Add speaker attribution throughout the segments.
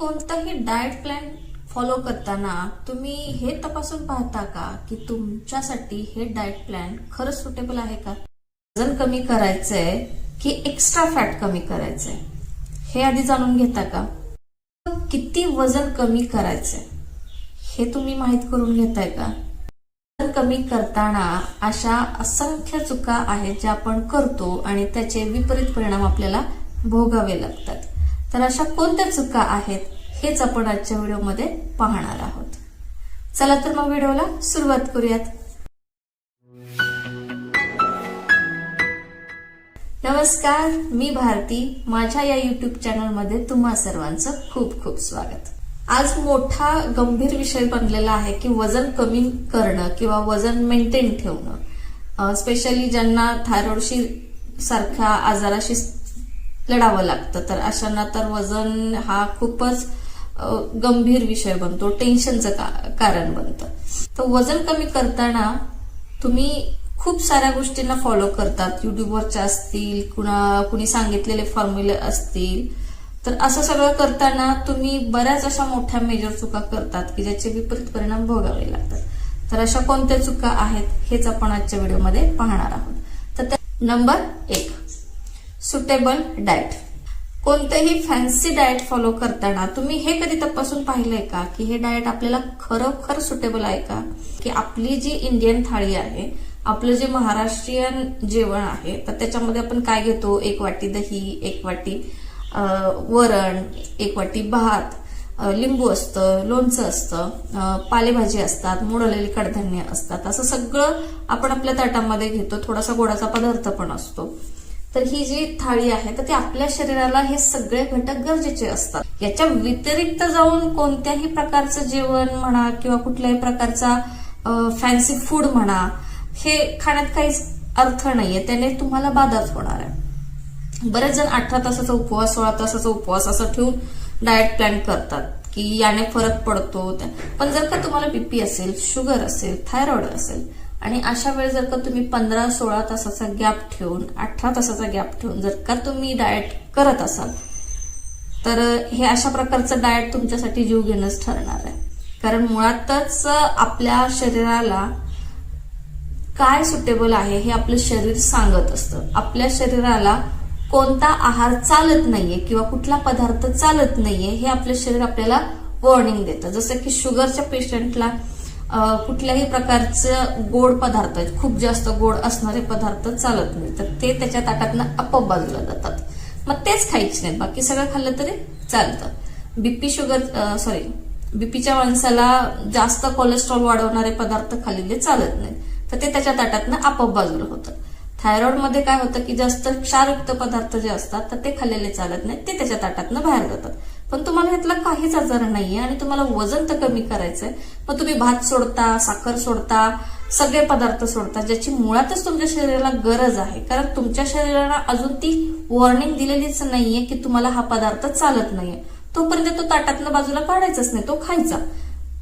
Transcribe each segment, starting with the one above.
Speaker 1: कोणताही diet plan follow करताना तुम्ही हे तपासून पाहता का की तुमच्यासाठी हे डाएट प्लॅन खरंच सुटेबल आहे का? वजन कमी करायचंय की एक्स्ट्रा फॅट कमी करायचंय हे आधी जाणून घेता का? किती वजन कमी करायचंय हे तुम्ही माहित करून घेताय का? वजन कमी करताना अशा असंख्य चुका आहेत ज्या आपण करतो आणि त्याचे विपरीत परिणाम आपल्याला भोगावे लागतात. तर अशा कोणत्या चुका आहेत हेच आपण आजच्या व्हिडिओमध्ये पाहणार आहोत. चला तर मग व्हिडिओला सुरुवात करूयात. नमस्कार, मी भारती. माझ्या या युट्यूब चॅनलमध्ये तुम्हा सर्वांचं खूप खूप स्वागत. आज मोठा गंभीर विषय बनलेला आहे की वजन कमी करणं किंवा वजन मेंटेन ठेवणं. स्पेशली ज्यांना थायरॉइडशी सारख्या आजाराशी लढावं लागतं तर अशांना तर वजन हा खूपच गंभीर विषय बनतो, टेन्शनचं कारण बनतं. तर वजन कमी करताना तुम्ही खूप साऱ्या गोष्टींना फॉलो करतात, युट्यूबवरच्या असतील, कुणी सांगितलेले फॉर्म्युले असतील. तर असं सगळं करताना तुम्ही बऱ्याच अशा मोठ्या मेजर चुका करतात की ज्याचे विपरीत परिणाम भोगावे लागतात. तर अशा कोणत्या चुका आहेत हेच आपण आजच्या व्हिडिओमध्ये पाहणार आहोत. तर नंबर 1, सुटेबल डाएट. कोणतेही फॅन्सी डाएट फॉलो करताना तुम्ही हे कधी तपासून पाहिलंय का की हे डाएट आपल्याला खरोखर सुटेबल आहे का? की आपली जी इंडियन थाळी आहे, आपलं जे महाराष्ट्रीयन जेवण आहे, तर त्याच्यामध्ये आपण काय घेतो? 1 वाटी दही, 1 वाटी वरण, 1 वाटी भात, लिंबू असतं, लोणचं असतं, पालेभाजी असतात, मोडलेली कडधान्य असतात. असं सगळं आपण आपल्या ताटामध्ये घेतो. थोडासा गोडाचा पदार्थ पण असतो. तर ही जी थाळी आहे तर ती आपल्या शरीराला हे सगळे घटक गरजेचे असतात. याच्या व्यतिरिक्त जाऊन कोणत्याही प्रकारचं जेवण म्हणा किंवा कुठल्याही प्रकारचा फॅन्सी फूड म्हणा हे खाण्यात काहीच अर्थ नाहीये. त्याने तुम्हाला बाधाच होणार आहे. बरेच जण 18 तासाचा उपवास, 16 तासाचा उपवास असं ठेवून डाएट प्लॅन करतात की याने फरक पडतो. पण जर का तुम्हाला बीपी असेल, शुगर असेल, थायरॉइड असेल आणि अशा वेळेस जर का तुम्ही 15-16 तासाचा गॅप ठेवून, 18 तासाचा गॅप ठेवून जर का तुम्ही डाएट करत असाल तर हे अशा प्रकारचं डाएट तुमच्यासाठी जीव घेणंच ठरणार आहे. कारण मुळातच आपल्या शरीराला काय सुटेबल आहे हे आपलं शरीर सांगत असतं. आपल्या शरीराला कोणता आहार चालत नाहीये किंवा कुठला पदार्थ चालत नाहीये हे आपलं शरीर आपल्याला वॉर्निंग देतं. जसं की शुगरच्या पेशंटला कुठल्याही प्रकारचं गोड पदार्थ, खूप जास्त गोड असणारे पदार्थ चालत नाही, तर ते त्याच्या ताटातनं आपोआप बाजूला जातात. मग तेच खायचे नाहीत, बाकी सगळं खाल्लं तरी चालतं. बीपीच्या माणसाला जास्त कोलेस्ट्रॉल वाढवणारे पदार्थ खाल्लेले चालत नाहीत, तर ते त्याच्या ताटातनं आपोआप बाजूला होतं. थायरॉइड मध्ये काय होतं की जास्त क्षारयुक्त पदार्थ जे असतात तर ते खाल्लेले चालत नाहीत, ते त्याच्या ताटातनं बाहेर जातात. पण तुम्हाला ह्यातला काहीच आजार नाहीये आणि तुम्हाला वजन तर कमी करायचंय. मग तुम्ही भात सोडता, साखर सोडता, सगळे पदार्थ सोडता ज्याची मुळातच तुमच्या शरीराला गरज आहे. कारण तुमच्या शरीराला अजून ती वॉर्निंग दिलेलीच नाहीये की तुम्हाला हा पदार्थ चालत नाहीये. तोपर्यंत तो ताटातनं बाजूला काढायचाच नाही, तो खायचा.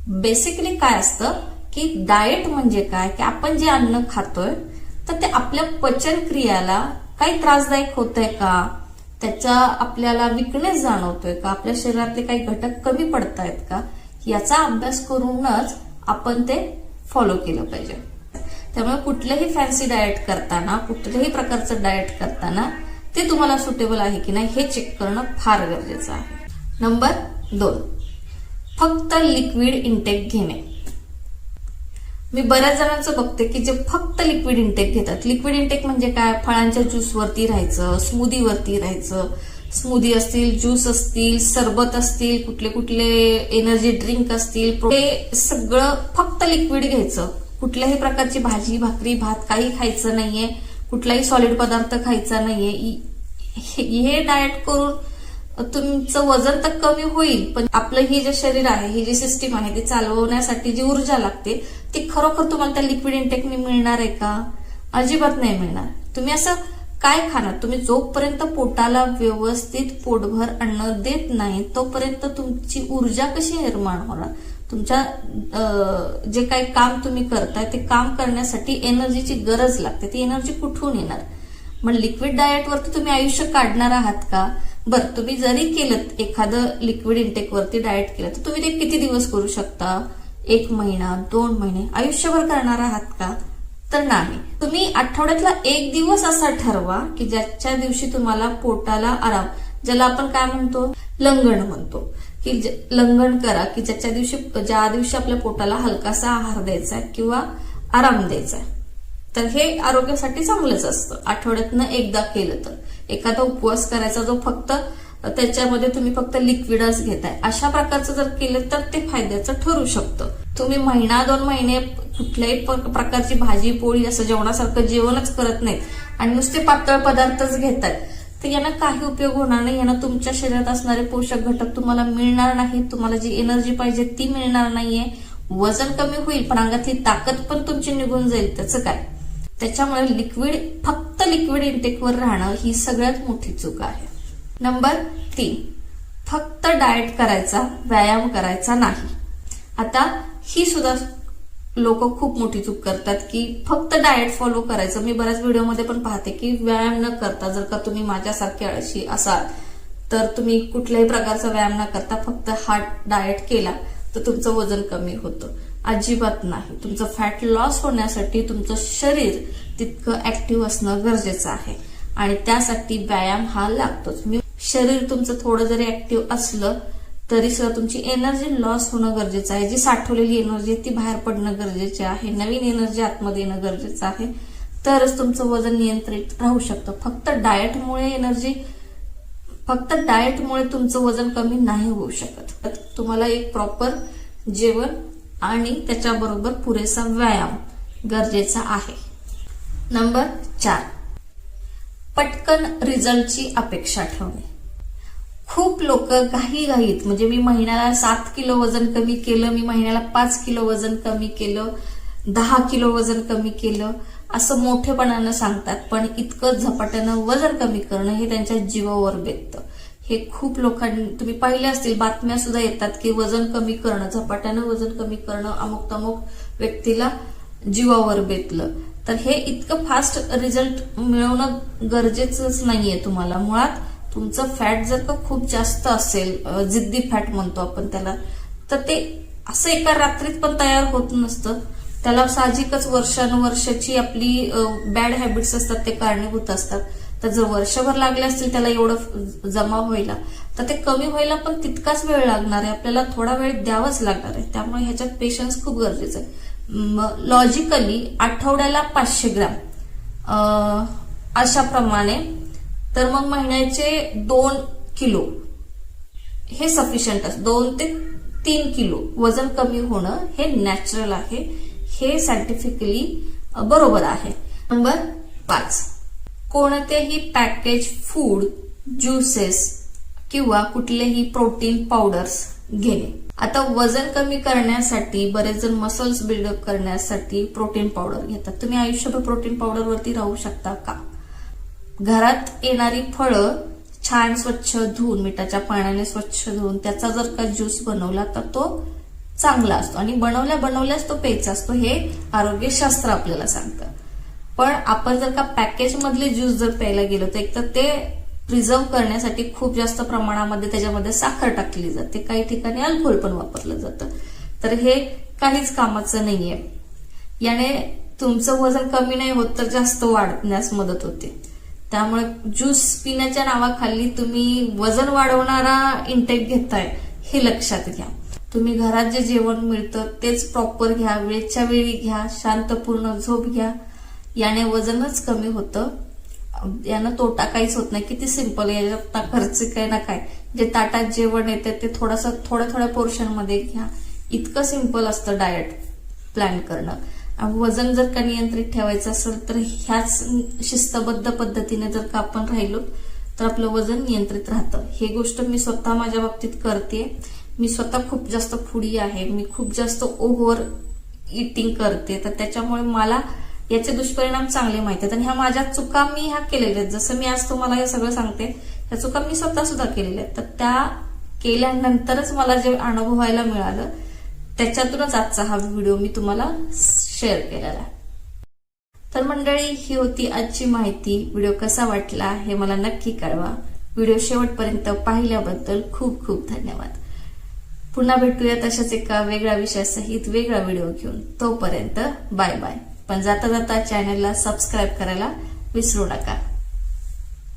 Speaker 1: बेसिकली काय असतं की डाएट म्हणजे काय की आपण जे अन्न खातोय तर ते आपल्या पचन क्रियाला काही त्रासदायक होतंय का, त्याचा आपल्याला विकनेस जाणवतोय का, आपल्या शरीरातले काही घटक कमी पडतायत का, याचा अभ्यास करूनच आपण ते फॉलो केलं पाहिजे. त्यामुळे कुठलंही फॅन्सी डाएट करताना, कुठल्याही प्रकारचं डाएट करताना ते तुम्हाला सुटेबल आहे की नाही हे चेक करणं फार गरजेचं आहे. नंबर 2, फक्त लिक्विड इंटेक घेणे. मी बऱ्याच जणांचं बघते की जे फक्त लिक्विड इंटेक घेतात. लिक्विड इंटेक म्हणजे काय? फळांच्या ज्यूसवरती राहायचं, स्मूदीवरती राहायचं. स्मूदी असतील, ज्यूस असतील, सरबत असतील, कुठले कुठले एनर्जी ड्रिंक असतील, हे सगळं फक्त लिक्विड घ्यायचं. कुठल्याही प्रकारची भाजी, भाकरी, भात काही खायचं नाहीये, कुठलाही सॉलिड पदार्थ खायचा नाहीये. हे डाएट करून तुमचं वजन तर कमी होईल, पण आपलं ही जे शरीर आहे, ही जी सिस्टीम आहे ती चालवण्यासाठी जी ऊर्जा लागते ती खरोखर तुम्हाला त्या लिक्विड इंटेकने मिळणार आहे का? अजिबात नाही मिळणार. तुम्ही असं काय खाणार? तुम्ही जोपर्यंत पोटाला व्यवस्थित पोटभर अन्न देत नाही तोपर्यंत तुमची ऊर्जा कशी निर्माण होणार? तुमच्या जे काही काम तुम्ही करताय ते काम करण्यासाठी एनर्जीची गरज लागते. ती एनर्जी कुठून येणार? मग लिक्विड डाएटवरती तुम्ही आयुष्य काढणार आहात का? बरं, तुम्ही जरी केलं एखादं लिक्विड इंटेक वरती डाएट केलं तर तुम्ही ते किती दिवस करू शकता? 1 महिना, 2 महिने, आयुष्यभर करणार आहात का? तर नाही. तुम्ही आठवड्यातला 1 दिवस असा ठरवा की ज्याच्या दिवशी तुम्हाला पोटाला आराम, ज्याला आपण काय म्हणतो, लंगण म्हणतो, की लंगण करा, की ज्या दिवशी आपल्या पोटाला हलकासा आहार द्यायचा आहे किंवा आराम द्यायचा आहे. तर हे आरोग्यासाठी चांगलंच असतं. आठवड्यातनं एकदा केलं तर. एखादा उपवास करायचा जो फक्त त्याच्यामध्ये तुम्ही फक्त लिक्विडच घेताय, अशा प्रकारचं जर केलं तर ते फायद्याचं ठरू शकतं. तुम्ही 1-2 महिने कुठल्याही प्रकारची भाजी पोळी असं जेवणासारखं जेवणच करत नाहीत आणि नुसते पातळ पदार्थच घेतायत, तर यांना काही उपयोग होणार नाही. यांना तुमच्या शरीरात असणारे पोषक घटक तुम्हाला मिळणार नाहीत. तुम्हाला जी एनर्जी पाहिजे ती मिळणार नाहीये. वजन कमी होईल पण अंगातली ताकद पण तुमची निघून जाईल. त्याचं काय? त्याच्यामुळे फक्त लिक्विड इंटेकवर राहणं ही सगळ्यात मोठी चूक आहे. नंबर 3, फक्त डाएट करायचा, व्यायाम करायचा नाही. आता ही सुद्धा लोक खूप मोठी चूक करतात की फक्त डाएट फॉलो करायचं. मी बऱ्याच व्हिडिओमध्ये पण पाहते की व्यायाम न करता, जर का तुम्ही माझ्यासारखे आळशी असाल तर तुम्ही कुठल्याही प्रकारचा व्यायाम न करता फक्त हा डाएट केला तर तुमचं वजन कमी होतं. अजिबात नाही. तुमचं फॅट लॉस होण्यासाठी तुमचं शरीर तितकं ऍक्टिव्ह असणं गरजेचं आहे आणि त्यासाठी व्यायाम हा लागतोच. शरीर तुमचं थोडं जरी ऍक्टिव्ह असलं तरी सुद्धा तुमची एनर्जी लॉस होणं गरजेचं आहे. जी साठवलेली एनर्जी ती बाहेर पडणं गरजेचे आहे. नवीन एनर्जी आतमध्ये येणं गरजेचं आहे. तरच तुमचं वजन नियंत्रित राहू शकतं. फक्त डाएटमुळे तुमचं वजन कमी नाही होऊ शकत. तुम्हाला एक प्रॉपर जेवण आणि त्याच्याबरोबर पुरेसा व्यायाम गरजेचा आहे. नंबर 4, पटकन रिझल्टची अपेक्षा ठेवणे. खूप लोक घाईघाईत, म्हणजे मी महिन्याला 7 किलो वजन कमी केलं, मी महिन्याला 5 किलो वजन कमी केलं, 10 किलो वजन कमी केलं, असं मोठेपणानं सांगतात. पण इतकं झपाट्यानं वजन कमी करणं हे त्यांच्या जीवावर बेततं. हे खूप लोकांनी तुम्ही पाहिले असतील, बातम्या सुद्धा येतात की वजन कमी करणं, झपाट्यानं वजन कमी करणं अमुक व्यक्तीला जीवावर बेतलं. तर हे इतकं फास्ट रिझल्ट मिळवणं गरजेचंच नाहीये तुम्हाला. मुळात तुमचं फॅट जर का खूप जास्त असेल, जिद्दी फॅट म्हणतो आपण त्याला, तर ते असं एका रात्रीत पण तयार होत नसतं. त्याला साहजिकच वर्षानुवर्षाची आपली बॅड हॅबिट्स असतात ते कारणीभूत असतात. तर जर वर्षभर लागले असतील त्याला एवढं जमा व्हायला, तर ते कमी व्हायला पण तितकाच वेळ लागणार आहे. आपल्याला थोडा वेळ द्यावाच लागणार आहे. त्यामुळे ह्याच्यात पेशन्स खूप गरजेचं आहे. लॉजिकली आठवड्याला 500 ग्रॅम अशा प्रमाणे, तर मग महिन्याचे 2 किलो हे सफिशियंट असतं. 2 ते 3 किलो वजन कमी होणं हे नॅचरल आहे. हे सायंटिफिकली बरोबर आहे. नंबर 5, कोणतेही पॅकेज फूड, ज्युसेस किंवा कुठलेही प्रोटीन पावडर्स घेणे. आता वजन कमी करण्यासाठी बरेच जण मसल्स बिल्डअप करण्यासाठी प्रोटीन पावडर घेतात. तुम्ही आयुष्यभर प्रोटीन पावडर वरती राहू शकता का? घरात येणारी फळं छान स्वच्छ धुवून, मिठाच्या पाण्याने स्वच्छ धुवून त्याचा जर का ज्यूस बनवला तर तो चांगला असतो आणि बनवल्याच तो प्यायचा असतो. हे आरोग्यशास्त्र आपल्याला सांगतं. पण आपण जर का पॅकेज मधले ज्यूस जर प्यायला गेलो तर एकतर ते प्रिझर्व करण्यासाठी खूप जास्त प्रमाणामध्ये त्याच्यामध्ये साखर टाकली जाते. काही ठिकाणी अल्कोहोल पण वापरलं जातं. तर हे काहीच कामाचं नाहीये. याने तुमचं वजन कमी नाही होत तर जास्त वाढण्यास मदत होते. त्यामुळे ज्यूस पिण्याच्या नावाखाली तुम्ही वजन वाढवणारा इंटेक घेताय हे लक्षात घ्या. तुम्ही घरात जे जेवण मिळतं तेच प्रॉपर घ्या, वेळच्या वेळी घ्या, शांतपूर्ण झोप घ्या. याने वजनच कमी होतं. यानं तोटा काहीच होत नाही. किती सिंपल, याच्यात ना खर्च काय ना काय. जे ताटात जेवण येते ते थोड्या पोर्शन मध्ये घ्या. इतकं सिंपल असतं डाएट प्लॅन करणं. वजन जर का नियंत्रित ठेवायचं असेल तर ह्याच शिस्तबद्ध पद्धतीने जर का आपण राहिलो तर आपलं वजन नियंत्रित राहतं. ही गोष्ट मी स्वतः माझ्या बाबतीत करते. मी स्वतः खूप जास्त फूडी आहे. मी खूप जास्त ओव्हर इटिंग करते. तर त्याच्यामुळे मला याचे दुष्परिणाम चांगले माहिती आहेत आणि ह्या माझ्या चुका मी ह्या केलेल्या आहेत. जसं मी आज तुम्हाला हे सगळं सांगते, ह्या चुका मी स्वतः सुद्धा केलेल्या आहेत. तर त्या केल्यानंतरच मला जे अनुभवायला मिळालं त्याच्यातूनच आजचा हा व्हिडिओ मी तुम्हाला शेअर केलेला आहे. तर मंडळी, ही होती आजची माहिती. व्हिडिओ कसा वाटला हे मला नक्की कळवा. व्हिडिओ शेवटपर्यंत पाहिल्याबद्दल खूप खूप धन्यवाद. पुन्हा भेटूया तशाच एका वेगळ्या विषयासहित वेगळा व्हिडिओ घेऊन. तोपर्यंत बाय बाय. पण जाता जाता चॅनलला सबस्क्राईब करायला विसरू नका.